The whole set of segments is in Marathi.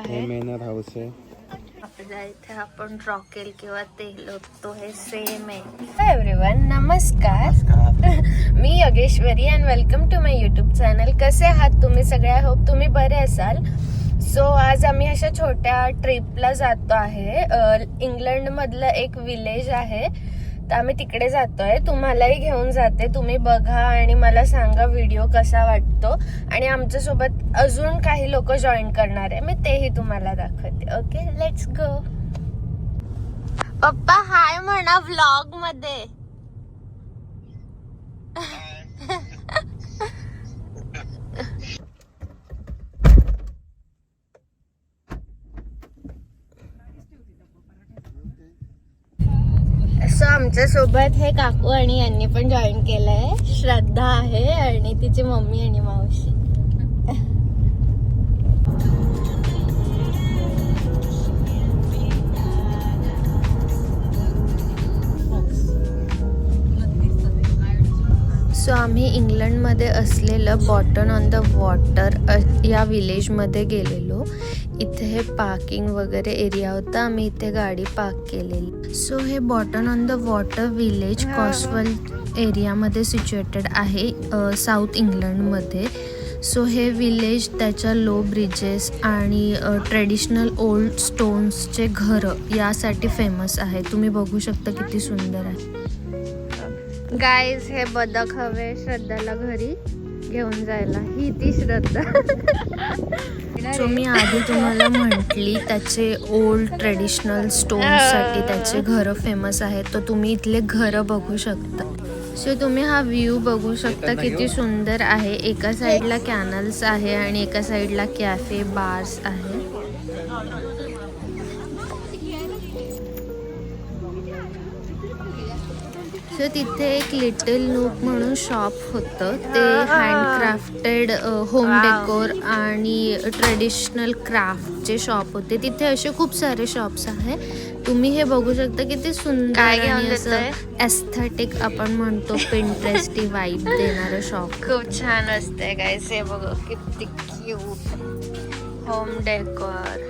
हे मेनर हाऊस आहे. आपल्या इथे आपण रॉकेल किंवा तेल ओततो हे सेम आहे. एव्हरीवन नमस्कार. मी Yogeshwari and welcome to my YouTube channel. कसे आहात तुम्ही सगळे? आय होप तुम्ही बरे असाल. सो आज आम्ही अशा छोट्या ट्रिपला जातो आहे. इंग्लंड मधलं एक विलेज आहे, तर आम्ही तिकडे जातोय. तुम्हालाही घेऊन जाते, तुम्ही बघा आणि मला सांगा व्हिडिओ कसा वाटतो. आणि आमच्या सोबत अजून काही लोक जॉईन करणार आहे, मी तेही तुम्हाला दाखवते. Okay, let's go. पप्पा हाय म्हणा व्लॉग मध्ये. सो आमच्या सोबत हे काकू आणि यांनी पण जॉईन केलंय. श्रद्धा आहे आणि तिची मम्मी आणि मावशी. सो आम्ही इंग्लंडमध्ये असलेलं बॉटन ऑन द वॉटर या विलेजमध्ये गेलेलो. इथे हे पार्किंग वगैरे एरिया होता, आम्ही इथे गाडी पार्क केलेली. सो हे बॉटन ऑन द वॉटर विलेज कॉस्टवॉल एरियामध्ये सिच्युएटेड आहे, साऊथ इंग्लंडमध्ये. सो हे विलेज त्याच्या लो ब्रिजेस आणि ट्रेडिशनल ओल्ड स्टोन्सचे घरं यासाठी फेमस आहे. तुम्ही बघू शकता किती सुंदर आहे. गाईज हे बदक हवे श्रद्धाला घरी घेऊन जायला. ही ती श्रद्धा. सो मी आधी तुम्हाला म्हटली त्याचे ओल्ड ट्रेडिशनल स्टोन्ससाठी त्याचे घरं फेमस आहेत, तर तुम्ही इथले घरं बघू शकता. सो तुम्ही हा व्ह्यू बघू शकता किती सुंदर आहे. एका साईडला कॅनल्स आहे आणि एका साईडला कॅफे बार्स आहे. सो तिथे एक लिटिल नूक म्हणून शॉप होतं. ते हँडक्राफ्टेड होम डेकोर आणि ट्रेडिशनल क्राफ्टचे शॉप होते. तिथे असे खूप सारे शॉप्स आहे. तुम्ही हे बघू शकता किती सुंदर आणि असं एस्थेटिक आपण म्हणतो पिंटरेस्टी वाइब देणारं शॉप. खूप छान असते गाईस. हे बघा किती क्यूट होम डेकोर.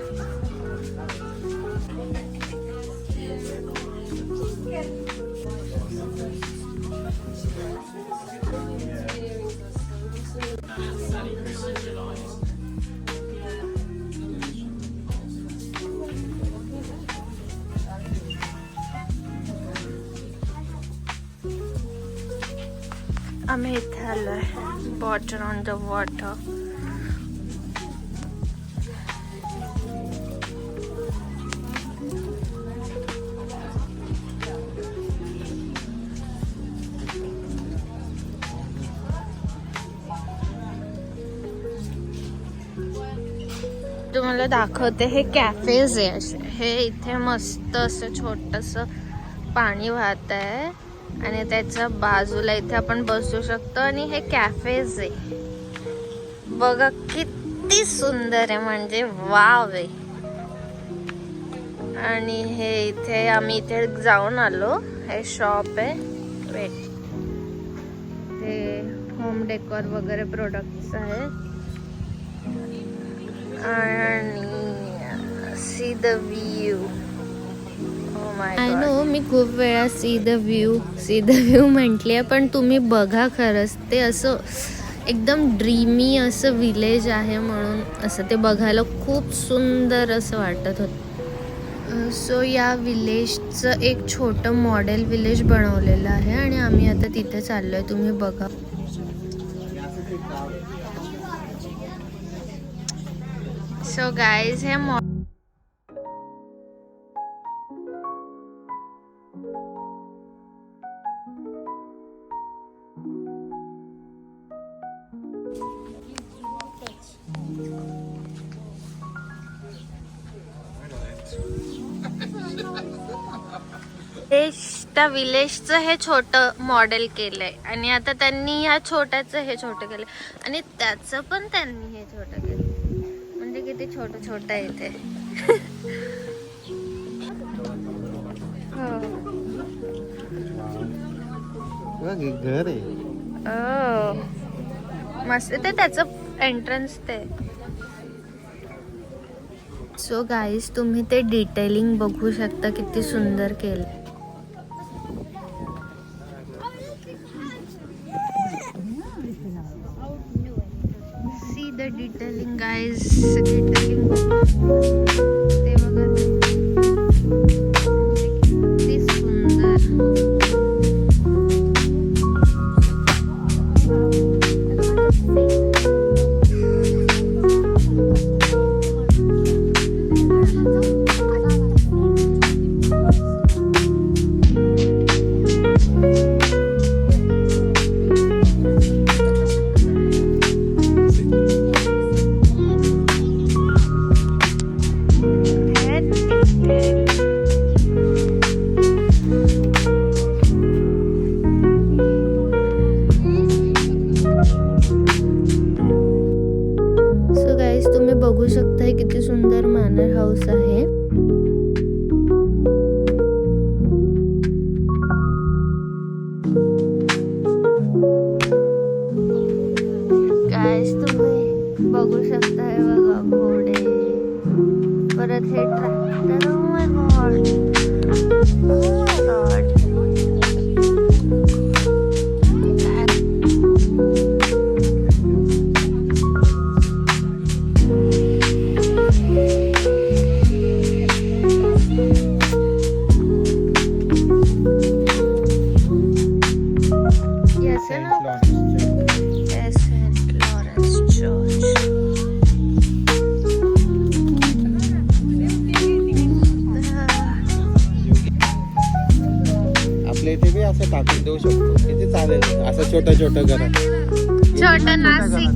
आम्ही इथे आलोय बॉटन ऑन द वॉटर. तुम्हाला दाखवते हे कॅफेज आहे असे. हे इथे मस्त असं छोटंसं पाणी वाहत आहे आणि त्याच्या बाजूला इथे आपण बसू शकतो. आणि हे कॅफेज आहे बघा किती सुंदर आहे, म्हणजे वाव आहे. आणि हे इथे आम्ही इथे जाऊन आलो. हे शॉप आहे. वेट, ते होम डेकोर वगैरे प्रोडक्ट्स आहेत. आणि see the view. I know मी खूप वेळा सी द व्ह्यू म्हटली, पण तुम्ही बघा खरंच ते असं एकदम ड्रीमी असं विलेज आहे, म्हणून असं ते बघायला खूप सुंदर असं वाटत होतं. सो या विलेजचं एक छोटं मॉडेल विलेज बनवलेलं आहे आणि आम्ही आता तिथे चाललोय. तुम्ही बघा. सो गाईज हे त्या विलेजचं हे छोटं मॉडेल केलंय आणि आता त्यांनी ह्या छोट्याचं हे छोटं केलंय आणि त्याचं पण त्यांनी हे छोटं केलं. म्हणजे किती छोटं छोटं आहे ते. घर आहे. मस्त. ते त्याचं एंट्रन्स ते सो गाईज तुम्ही ते डिटेलिंग बघू शकता किती सुंदर केलं. See the detailing guys, detailing ते बघा किती सुंदर. सो गाईज तुम्ही बघू शकता किती सुंदर मॅनर हाऊस आहे. गाईज तुम्ही बघू शकता हे बघा घोडे, परत हे tractor. Oh my God, oh my God. आपल्या इथे बी असं टाकून देऊ शकतो, किती चालेल असं छोटं छोटं घर. छोटं नाशिक.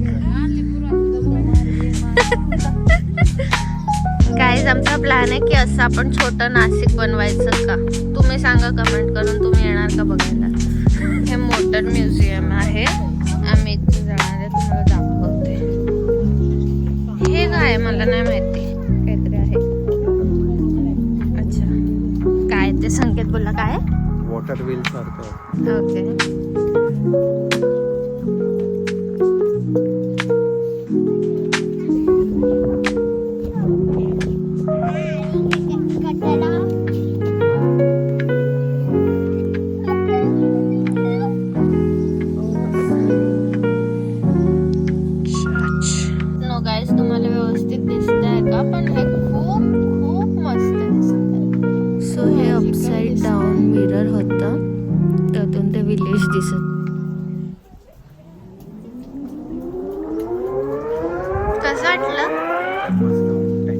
गाईज आमचा प्लॅन आहे की असं आपण छोटं नाशिक बनवायचं का. तुम्ही सांगा कमेंट करून, तुम्ही येणार का बघायला. हे मोटर म्युझियम आहे, आम्ही इथे जाणार आहे, तुम्हाला दाखवते. हे काय मला नाही माहिती, काहीतरी आहे. अच्छा, काय ते संकेत बोलला काय. वॉटर व्हील सारखं. ओके. नो गाईज तुम्हाला व्यवस्थित दिसतंय का, पण हे खूप खूप मस्त दिसतंय. सो हे अपसाइड डाऊन मिरर होता, त्यातून ते विलेज दिसत. कसं वाटलं.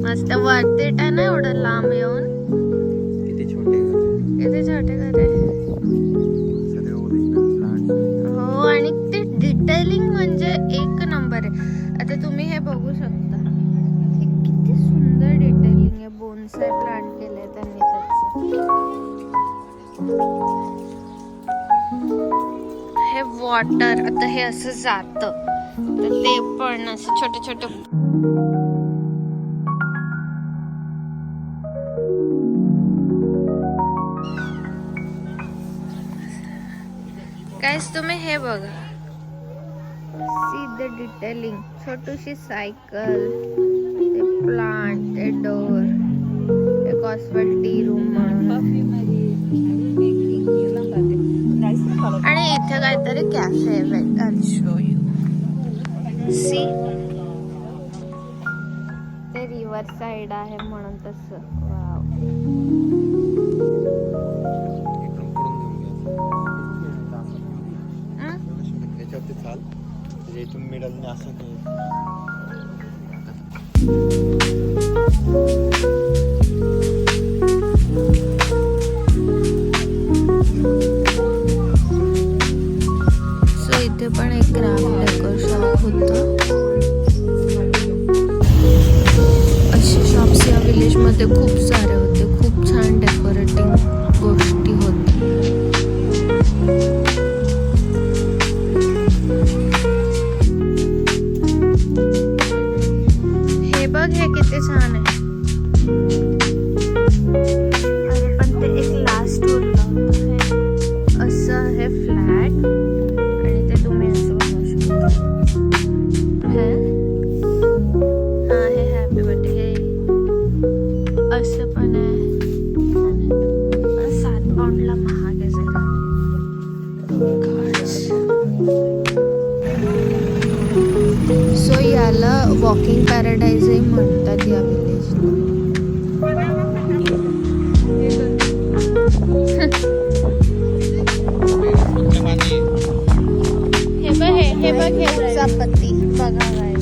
मस्त वाटते ना एवढं लांब येऊन. किती छोटे घर, किती छोटे घर आहे. हो, आणि ते डिटेलिंग म्हणजे एक नंबर आहे. आता तुम्ही हे बघू शकता, हे किती सुंदर डिटेलिंग आहे. बोनसाय प्लांट केलंय त्यांनी त्याचं. हे वॉटर आता हे असं जातं, तर ते पण असं छोटे छोटे. गाईस तुम्ही हे बघा, सी द डिटेलिंग. छोटीशी सायकल, ते प्लांट, ते डोर, ते कॉस्मेट टी रूम म्हणून. आणि इथे काहीतरी कॅफे आहे. I'll show you. सी ते रिव्हर साइड आहे म्हणून तसं. वाव. याच्यावरती चाल, इथून मिडलने असं ते. सो इथे पण एक क्राफ्ट डेकोर शॉप होतं. असे शॉप्स या विलेज मध्ये खूप सारे होते. खूप छान डेकोरेटिंग गोष्टी होत्या. हे बघ, हे किती छान आहे. अरे पण ते एक लास्ट उरलं होतं. असं आहे फ्लॅट, आणि ते तुम्ही असं बघू शकता. वॉकिंग पॅराडाईजही म्हणतात या विलेजला. हे बघ हे पती बघा काय.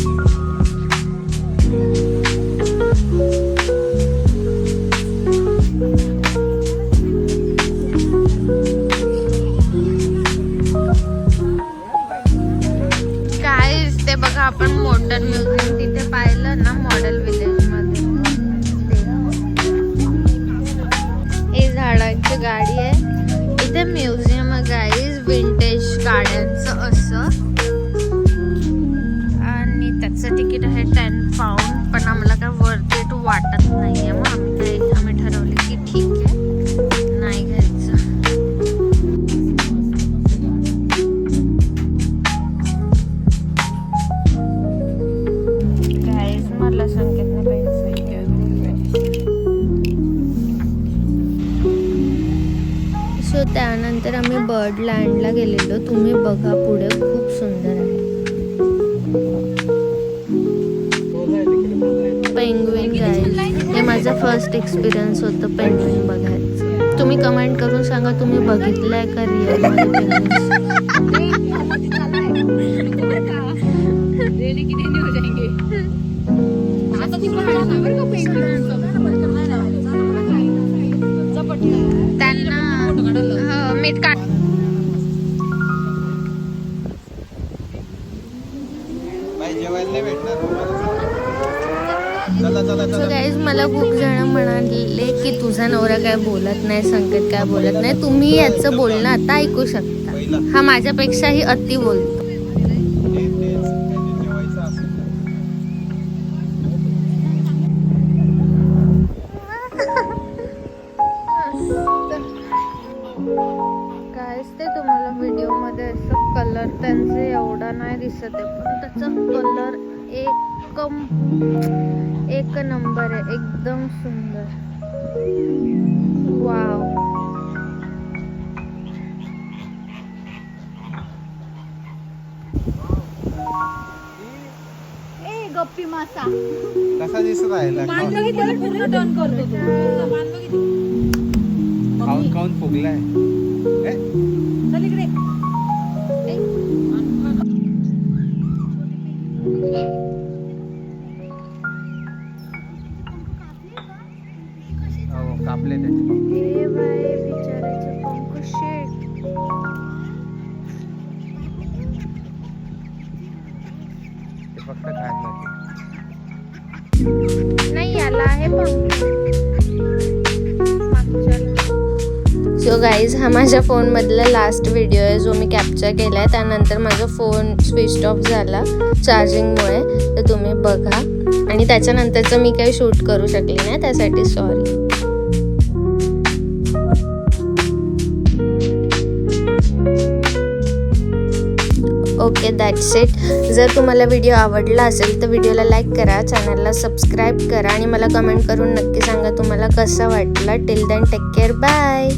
गाईज ते बघा आपण मोटर म्युझियम तिथे पाहिलं ना मॉडेल विलेज मध्ये. हे झाडांची गाडी आहे. इथे म्युझियम आहे गाईज विंटेज गाड्यांचं असं. आणि त्याचं तिकीट आहे 10 पाऊंड. पण आम्हाला काय वर्थ इट वाटत नाहीये. मग आम्ही ठरवले की ठीक आहे नाही घ्यायचं. गाईज मला संकेतने पेन्सिल सो त्यानंतर आम्ही बर्ड लँडला गेलेलो. तुम्ही बघा पुढे खूप सुंदर आहे. पेंग्विन गाईज हे माझं फर्स्ट एक्सपिरियन्स होतं पेंग्विन बघायचं. तुम्ही कमेंट करून सांगा तुम्ही बघितलंय का रिअल त्यांना मीठ काढ. सो गाईज मला खूप जण म्हणाले की तुझा नवरा काय बोलत नाही, संकेत काय बोलत नाही. तुम्ही याचं बोलणं आता ऐकू शकता. हा माझ्यापेक्षाही अति बोलतो. गाईज ते तुम्हाला व्हिडिओ मध्ये असं कलर त्यांचे एवढा नाही दिसत आहे पण त्याचा कलर एक नंबर आहे. एकदम सुंदर. वाव. गप्पी मासा कसा दिसत आहे? खाऊन फुगलाय. कापले त्याचे बिचाराचे पंख. शेट फक्त खायला नाही याला आहे पंख. सो गाईज हा माझ्या फोनमधला लास्ट व्हिडिओ आहे जो मी कॅप्चर केला आहे. त्यानंतर माझा फोन स्विच ऑफ झाला चार्जिंगमुळे. तर तुम्ही बघा. आणि त्याच्यानंतरचं मी काही शूट करू शकले नाही त्यासाठी सॉरी. Okay that's it. जर तुम्हाला व्हिडिओ आवडला असेल तर व्हिडिओला लाईक करा, चॅनलला सबस्क्राईब करा आणि मला कमेंट करून नक्की सांगा तुम्हाला कसा वाटला. Till then take care. Bye.